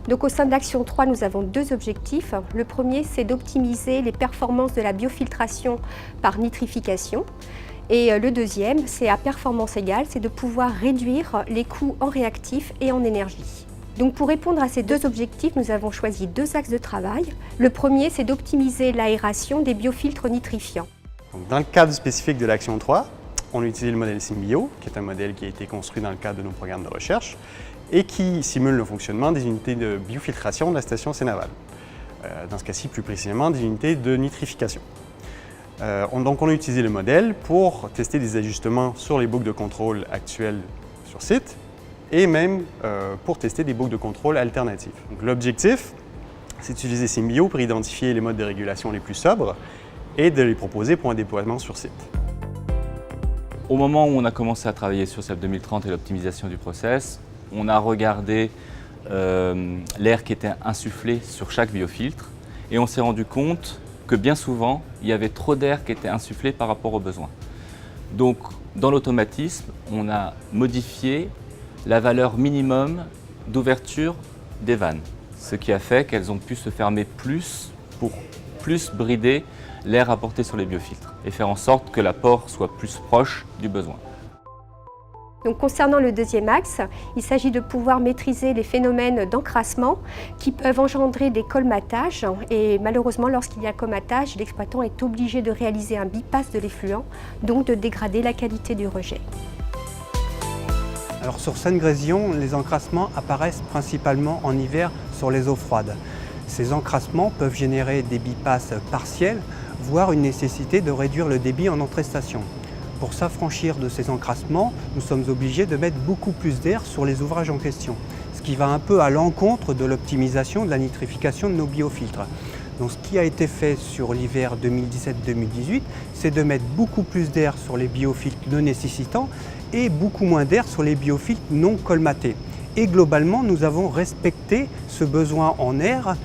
Donc au sein de l'action 3, nous avons deux objectifs. Le premier, c'est d'optimiser les performances de la biofiltration par nitrification. Et le deuxième, c'est à performance égale, c'est de pouvoir réduire les coûts en réactifs et en énergie. Donc pour répondre à ces deux objectifs, nous avons choisi deux axes de travail. Le premier, c'est d'optimiser l'aération des biofiltres nitrifiants. Donc, dans le cadre spécifique de l'action 3, on utilise le modèle Symbio, qui est un modèle qui a été construit dans le cadre de nos programmes de recherche et qui simule le fonctionnement des unités de biofiltration de la station Sénaval. Dans ce cas-ci, plus précisément, des unités de nitrification. Donc on a utilisé le modèle pour tester des ajustements sur les boucles de contrôle actuelles sur site et même pour tester des boucles de contrôle alternatives. L'objectif, c'est d'utiliser Symbio pour identifier les modes de régulation les plus sobres et de les proposer pour un déploiement sur site. Au moment où on a commencé à travailler sur SAP 2030 et l'optimisation du process, on a regardé l'air qui était insufflé sur chaque biofiltre et on s'est rendu compte que bien souvent, il y avait trop d'air qui était insufflé par rapport aux besoins. Donc, dans l'automatisme, on a modifié la valeur minimum d'ouverture des vannes, ce qui a fait qu'elles ont pu se fermer plus pour plus brider l'air apporté sur les biofiltres et faire en sorte que l'apport soit plus proche du besoin. Donc, concernant le deuxième axe, il s'agit de pouvoir maîtriser les phénomènes d'encrassement qui peuvent engendrer des colmatages et malheureusement lorsqu'il y a colmatage, l'exploitant est obligé de réaliser un bypass de l'effluent, donc de dégrader la qualité du rejet. Alors sur Seine-Grésion, les encrassements apparaissent principalement en hiver sur les eaux froides. Ces encrassements peuvent générer des bypasses partiels, voire une nécessité de réduire le débit en entrée-station. Pour s'affranchir de ces encrassements, nous sommes obligés de mettre beaucoup plus d'air sur les ouvrages en question, ce qui va un peu à l'encontre de l'optimisation de la nitrification de nos biofiltres. Donc ce qui a été fait sur l'hiver 2017-2018, c'est de mettre beaucoup plus d'air sur les biofiltres non nécessitants et beaucoup moins d'air sur les biofiltres non colmatés. Et globalement, nous avons respecté ce besoin en air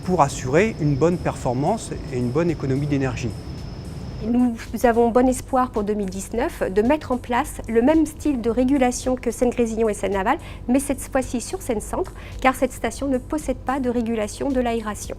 pour assurer une bonne performance et une bonne économie d'énergie. Nous avons bon espoir pour 2019 de mettre en place le même style de régulation que Seine-Grésillon et Seine-Naval, mais cette fois-ci sur Seine-Centre, car cette station ne possède pas de régulation de l'aération.